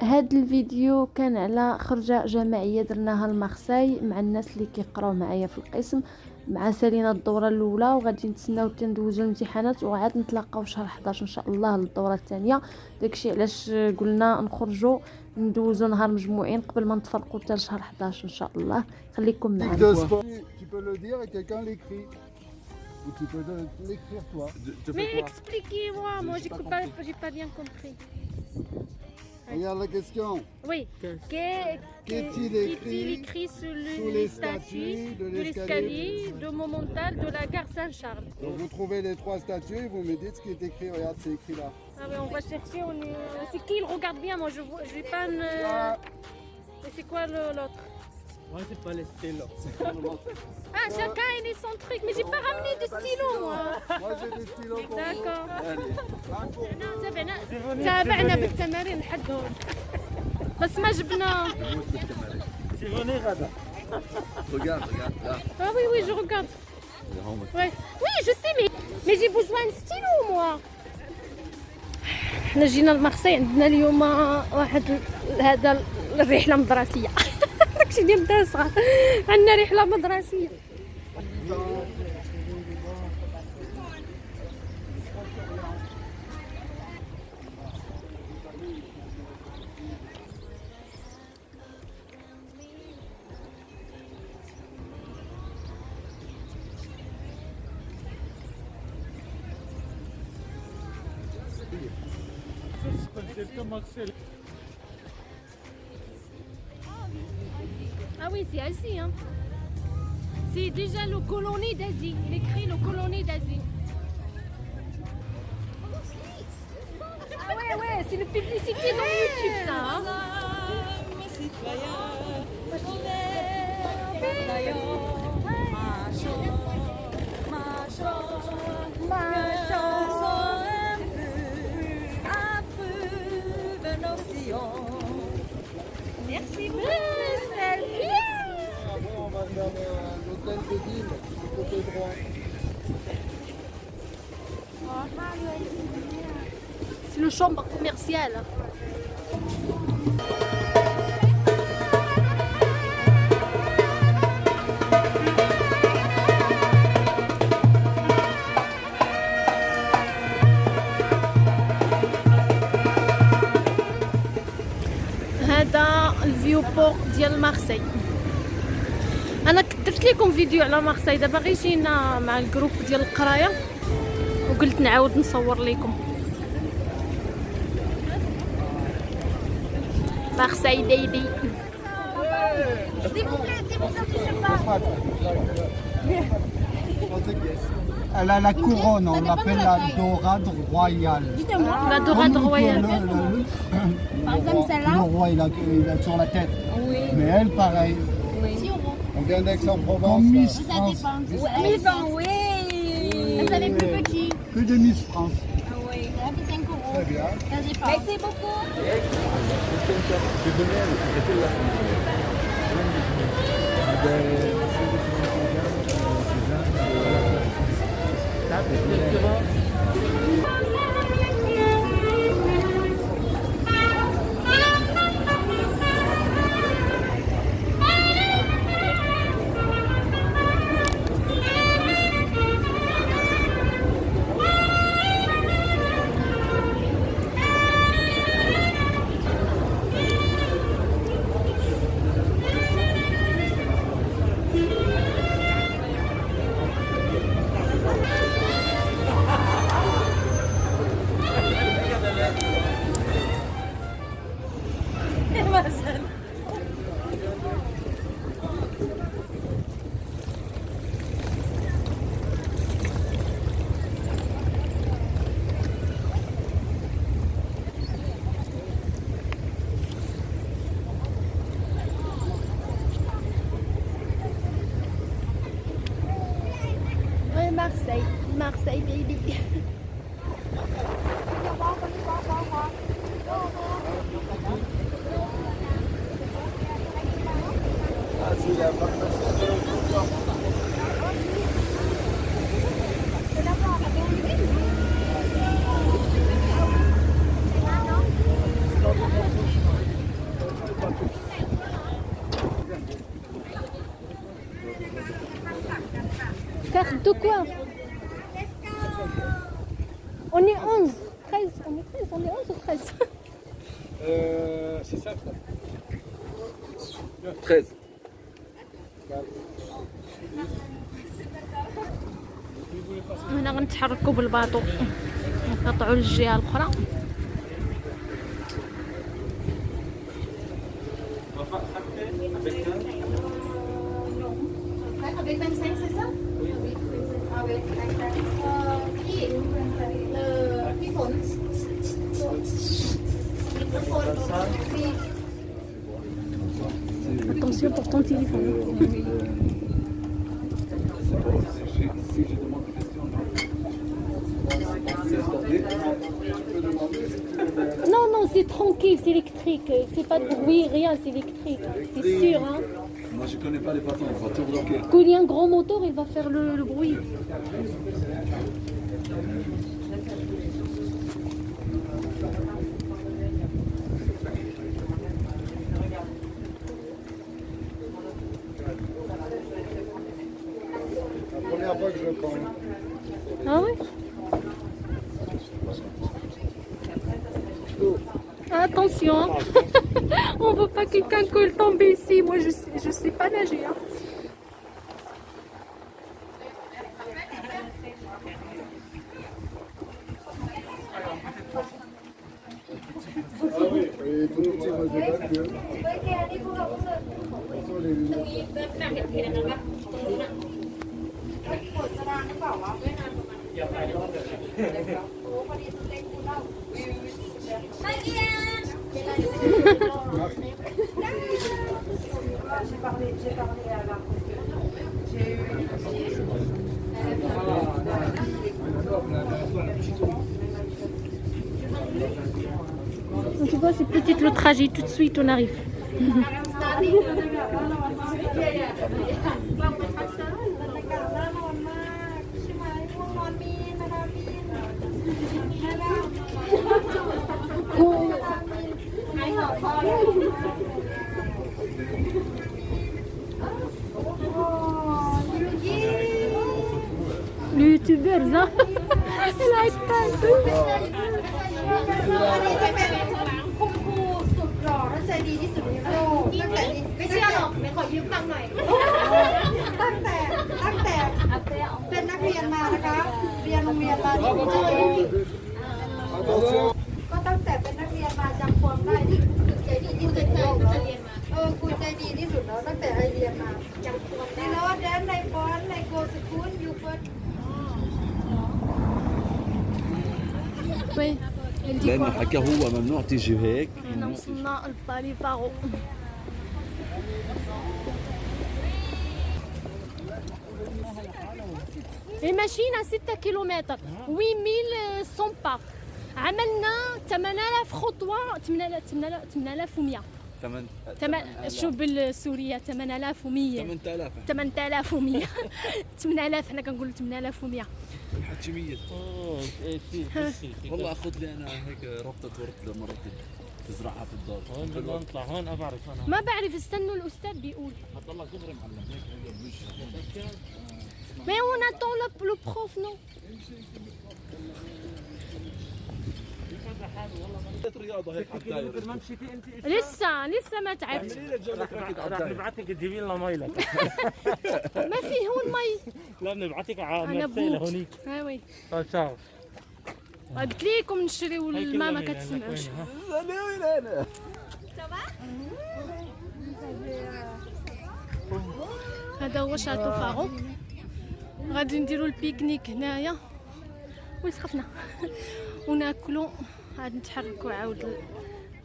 هاد الفيديو كان على خرجة جماعية درناها لمارساي مع الناس اللي كيقراو معايا في القسم. مع سالينا الدورة الاولى وغادي نتسناو تندوزو الامتحانات وعاد نتلاقاو في شهر 11 ان شاء الله للدورة الثانية. داكشي علاش قلنا نخرجوا ندوزو نهار مجموعين قبل ما نتفرقوا حتى لشهر 11 ان شاء الله. خليكم معنا. Tu peux le dire et quelqu'un l'écrit. Ou tu peux l'écrire toi. Mais expliquez-moi, moi j'ai pas bien compris. Regarde la question. Oui. Qu'est-il écrit sur les statues de l'escalier de Montmontal de la gare Saint-Charles? Donc vous trouvez les trois statues et vous me dites ce qui est écrit. Regarde, c'est écrit là. Ah ouais, on va chercher. C'est qui? Il regarde bien. Moi, je vois. J'ai pas une. Et c'est quoi l'autre? Moi, c'est pas les stylos. Ah, chacun il est son truc. Mais j'ai pas ramené de stylo, moi. Moi j'ai des stylos pour vous. D'accord. تابعنا بالتمارين لحد هون بس ما جبنا. C'est venir, Rada. Regarde là. Ah oui, oui, je regarde. Ouais. Oui, je sais, mais j'ai besoin de stylo, moi. احنا جينا لمارسي عندنا اليوم واحد هذا الرحله مدرسيه. داكشي ديال الدرس عندنا رحله مدرسيه. Ah oui, c'est Asie, hein. C'est déjà le colonie d'Asie. Il écrit le colonie d'Asie. Ah ouais, ouais, c'est le publicité dans YouTube, ça, hein. Merci beaucoup. Bon, on va vers l'hôtel de ville, du côté droit. C'est le chambre commercial. هذا الفيو بور ديال مارسي. انا درت لكم فيديو على مارسي، دابا غير جينا مع الجروب ديال القرايه وقلت نعاود نصور لكم مارسي بيبي. Elle a la couronne, on l'appelle la dorade royale. La dorade royale. Par exemple, celle-là. Le roi, il a sur la tête. Oui. Mais elle, pareil. Oui. On vient d'Aix-en-Provence. Comme Miss France. Miss France, oui. Vous avez plus petit. Que de Miss France. Ah oui, ça fait 5 euros. Très bien. Merci beaucoup. Marseille, Marseille baby. De quoi? On est 11, 13, on est 13, on est 11 ou 13? C'est ça, 13. هنا غنتحركوا بالباطو نقطعوا للجهه الاخرى. Avec 25, c'est ça? Oui. Avec 25. Qui compte? Attention pour ton téléphone. Non, non, c'est tranquille, c'est électrique. C'est pas de bruit, rien, c'est électrique. C'est sûr, hein. Moi je connais pas les patins, on va tout bloquer. Quand il y a un grand moteur, il va faire le bruit. La première fois que je le prends. Ah oui? Attention, hein. On veut pas que quelqu'un colle tombe ici. Moi, je sais pas nager. Hein. Ah oui, et tout petit, moi je déballe que. J'ai parlé à la j'ai eu Tu vois, c'est peut-être le trajet. Tout de suite, on arrive. Le youtubeur, ça. Elle a été คุณครูสุดหล่อและใจดีที่สุดในโลกตั้งแต่ไม่เชื่อหรอกไม่ขอยืมตังค์หน่อยตั้งแต่เป็นนักเรียนมานะคะเรียนโรงเรียนมาก็ตั้งแต่เป็นนักเรียนมาจำความได้ที่คุณใจดีที่สุดในโลกแล้วคุณใจดีที่สุดแล้วตั้งแต่ไอเรียนมาจำความได้แล้วแดนในฟอนในโกสคูลยูเฟิร์ส Oui. Elle dit لأن quoi? حكى هو ممنوع تيجي هيك. احنا وصلنا لبالي فارو. المشينا 6 كيلومتر 8100 با. عملنا 8000 خطوة 8100 شوف بالسورية 8100 8100 8000 احنا كنقولوا 8100 حكيمية. والله اخذ لي انا هيك ربطة ورد مرتين تزرعها في الدار. هون بدنا نطلع هون بعرف انا. ما بعرف استنوا الأستاذ بيقول. هطلع دغري معلم هيك. Mais on attend le prof, non? رياضة هيك على الدايرة. ما مشيتي انت لسه ما تعبت. رح نبعثك تجيبي لنا مي لك. ما في هون مي. لا بنبعثك على أنا مرسيلة بوت. هونيك. وي. طيب شاو. قلت لكم نشريو الماء ما كتسمعوش. هذا هو شاتو فارو. غادي نديرو البيكنيك هنايا ويسخفنا وناكلو عاد نتحركو عاود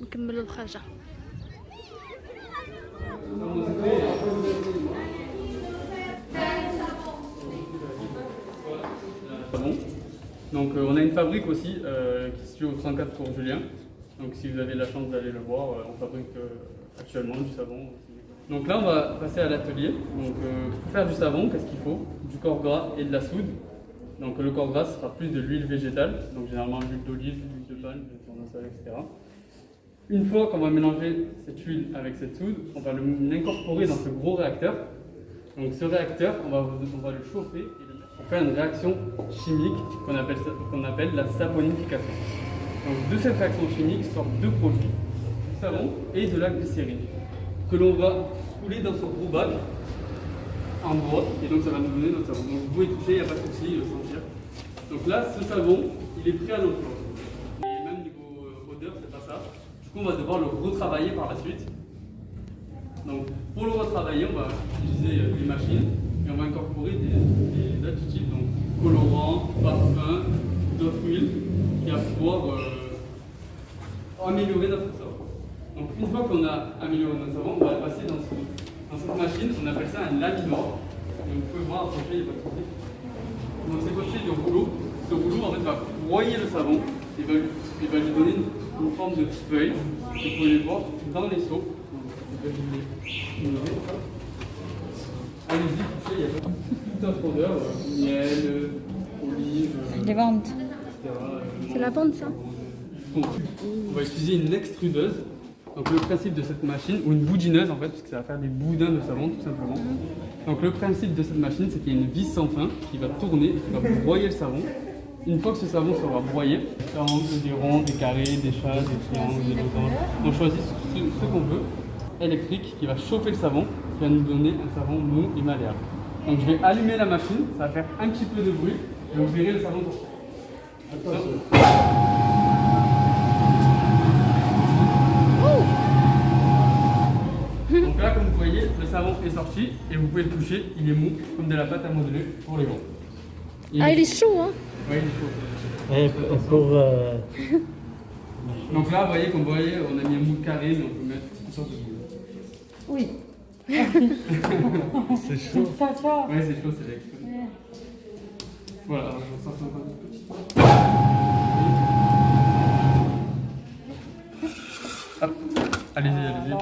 نكملو الخرجه. Donc on a une fabrique aussi qui se situe au 104 Cours Julien. Donc si vous avez la chance d'aller le voir, on fabrique actuellement du savon aussi. Donc là on va passer à l'atelier. Donc pour faire du savon, qu'est-ce qu'il faut? Du corps gras et de la soude. Donc le corps gras sera plus de l'huile végétale, donc généralement l'huile d'olive, l'huile de palme, l'huile de tournesol, etc. Une fois qu'on va mélanger cette huile avec cette soude, on va l'incorporer dans ce gros réacteur. Donc ce réacteur, on va le chauffer et le mettre pour faire une réaction chimique qu'on appelle la saponification. Donc de cette réaction chimique sortent deux produits, du savon et de la glycérine, que l'on va couler dans son gros bac en bois, et donc ça va nous donner notre savon. Donc vous pouvez toucher, il n'y a pas de souci, sentir. Donc là, ce savon, il est prêt à l'emploi. Et même niveau odeur, c'est pas ça. Du coup, on va devoir le retravailler par la suite. Donc pour le retravailler, on va utiliser des machines et on va incorporer des additifs, donc colorants, parfums, d'autres huiles, qui va pouvoir améliorer notre savon. Donc une fois qu'on a amélioré notre savon, on va le passer dans cette machine, on appelle ça un laminor. Et vous pouvez voir, approcher, il n'y a pas de souci. Donc c'est possible de rouleau. Ce rouleau en fait va broyer le savon et va lui donner une forme de feuille. Vous pouvez les voir dans les seaux. Allez-y, touchez, il y a toute autre odeur, miel, olive, Les ventes. etc. C'est la vente, ça. On va utiliser une extrudeuse. Donc le principe de cette machine, ou une boudineuse en fait, parce que ça va faire des boudins de savon tout simplement. Donc le principe de cette machine, c'est qu'il y a une vis sans fin qui va tourner et qui va broyer le savon. Une fois que ce savon sera broyé, on a des ronds, des carrés, des chats, des triangles, des losanges. On choisit ce qu'on veut, électrique, qui va chauffer le savon, qui va nous donner un savon mou et malléable. Donc je vais allumer la machine, ça va faire un petit peu de bruit, et vous verrez le savon sortir. Donc là, comme vous voyez, le savon est sorti et vous pouvez le toucher, il est mou comme de la pâte à modeler pour les gants. Ah, il est chaud, hein. Oui, il est chaud. Et pour Donc là, vous voyez, comme vous voyez, on a mis un moule carré, mais on peut mettre toutes sortes de boules. Oui. c'est chaud. Ça va. Oui, c'est chaud, c'est l'explosion. Voilà, alors je vais sortir encore un petit peu. Hop, allez-y, allez-y.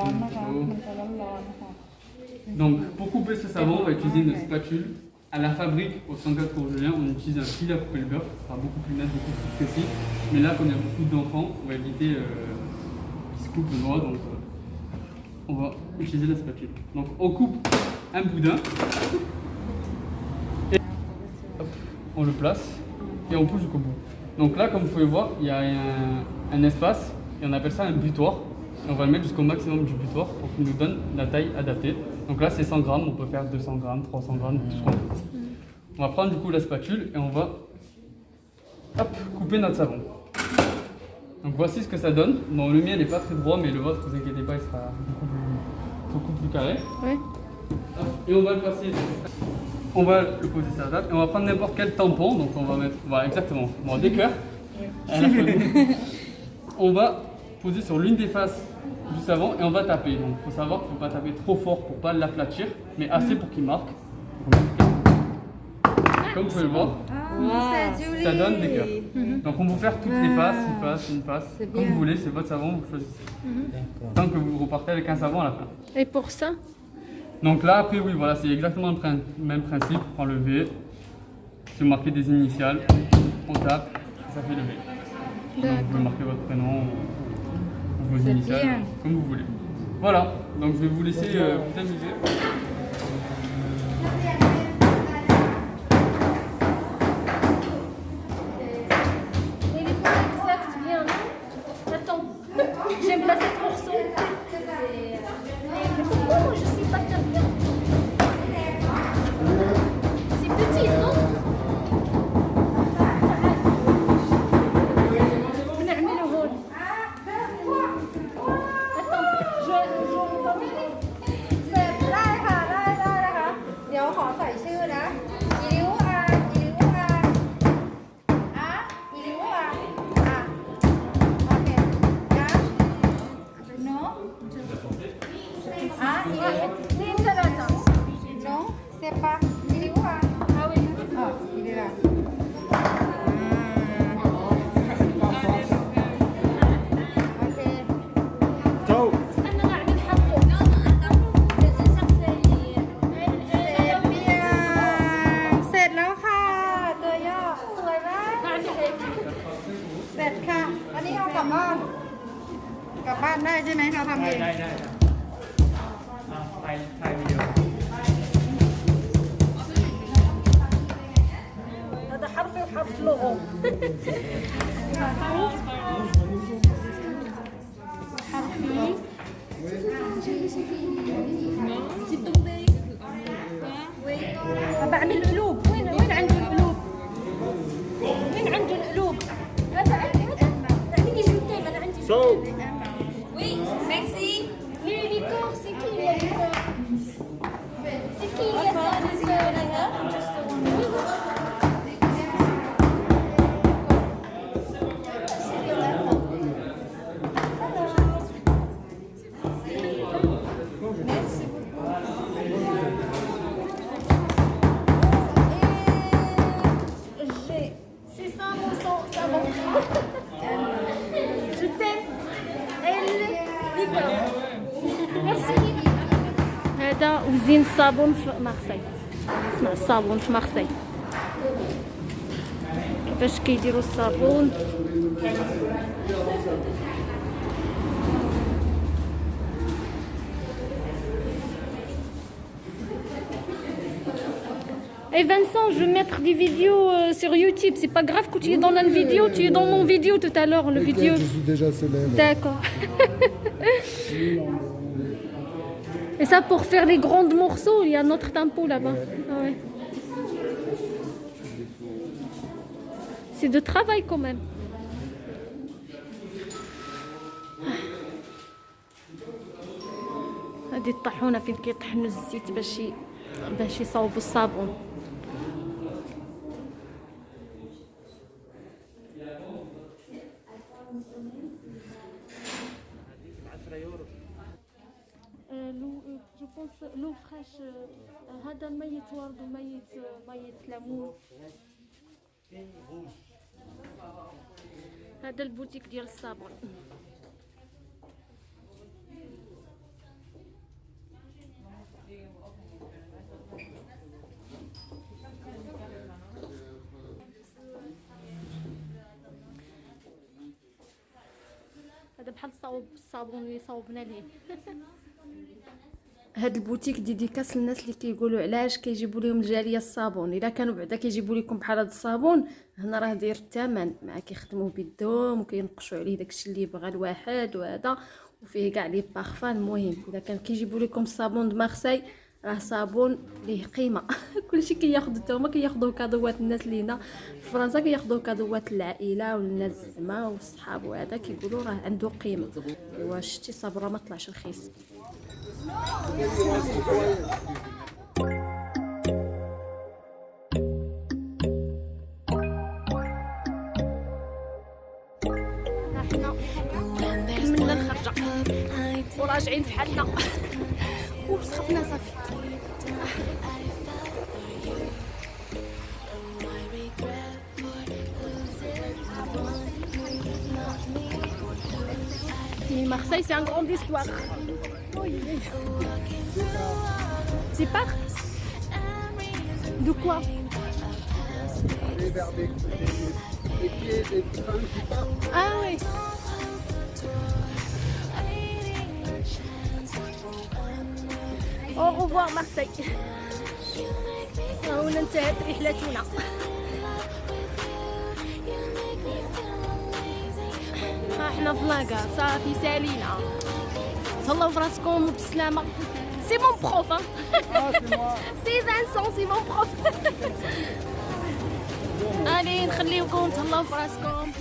Donc, pour couper ce savon, on va utiliser une spatule. À la fabrique, au 104 Cours Julien, on utilise un fil à couper le beurre, ce sera beaucoup plus net, beaucoup plus précis. Mais là, comme il y a beaucoup d'enfants, on va éviter qu'ils se coupent le doigt, donc on va utiliser la spatule. Donc, on coupe un boudin, et hop, on le place, et on pousse jusqu'au bout. Donc là, comme vous pouvez voir, il y a un espace, et on appelle ça un butoir. Et on va le mettre jusqu'au maximum du butoir pour qu'il nous donne la taille adaptée. Donc là c'est 100 grammes, on peut faire 200 grammes, 300 grammes, tout ce qu'on veut. On va prendre du coup la spatule et on va hop, couper notre savon. Donc voici ce que ça donne. Bon, le mien n'est pas très droit, mais le vôtre, ne vous inquiétez pas, il sera beaucoup plus carré. Ouais. Hop, et on va le passer. On va le poser sur la table et on va prendre n'importe quel tampon. Donc on va mettre, voilà exactement, bon, des cœurs. On va poser sur l'une des faces du savon et on va taper. Donc il faut savoir qu'il ne faut pas taper trop fort pour ne pas l'aplatir, mais assez pour qu'il marque. Comme vous pouvez le voir, ça donne des cœurs. Donc on peut faire toutes les faces, une face, comme vous voulez, c'est votre savon, vous choisissez. Tant que vous repartez avec un savon à la fin. Et pour ça? Donc là après oui, voilà, c'est exactement le même principe. On prend le V, si vous marquez des initiales, on tape, et ça fait le V. Donc vous pouvez marquer votre prénom ou vos initiales, comme vous voulez. Voilà, donc je vais vous laisser vous amuser. Et les fois exactes, bien, non? Attends, j'aime pas cet morceau. Mais pourquoi moi je sais pas faire bien? C'est petit, non? فيه حرف لوغو. بعمل قلوب. وين عنده القلوب؟ وين عنده القلوب؟ هذا عندي عندي جوتين. انا عندي جوتين. Oui, merci. Les licornes, c'est qui les licornes? C'est qui les C'est ça mon savon. Je t'aime. Merci. هذا وزين الصابون في مارسي. اسمع الصابون في مارسي كيفاش كيديروا الصابون. Et Vincent, je vais mettre des vidéos sur YouTube. C'est pas grave que tu es dans la vidéo. Tu es dans mon vidéo tout à l'heure, le vidéo. Je suis déjà célèbre. D'accord. Et ça pour faire les grands morceaux, il y a notre tempo là-bas. Ah ouais. C'est de travail quand même. هذه الطاحونة فين كيطحنوا الزيت باش يصاوبوا الصابون. جو بونس لو فريش. هذا ميت ورد وميت ليمون. هذا البوتيك ديال الصابون. هذا بحال الصابون اللي صاوبنا ليه. هاد البوتيك ديديكاس للناس اللي كيقولوا علاش كيجيبوا لهم الجاليه الصابون. الا كانوا بعدا كيجيبوا لكم بحال هاد الصابون هنا راه داير الثمن مع كيخدموا بيدهم وكينقشوا عليه داكشي اللي بغى الواحد وهذا وفيه كاع لي بارفان. المهم الا كان كيجيبوا لكم الصابون د مارسي راه صابون ليه قيمه. كلشي كياخذوا حتى هما كياخذوا كادوات. الناس اللي هنا في فرنسا كياخذوا كادوات العائله والناس زعما والصحاب وهذا كيقولوا راه عنده قيمه. ايوا شتي صابره ما طلعش رخيص. احنا كملنا الخرجه وراجعين في حالنا وسخفنا صافي. Marseille, c'est un grande histoire. C'est pas de quoi? Les pieds des trains qui partent. Ah oui. Au revoir Marseille. هنا انتهت رحلتنا. احنا في لاكار صافي سالينا. تهلاو في راسكم وبالسلامه. سي مون بروف. سي فانسون سي مون بروف. الي نخليوكم تهلاو في راسكم.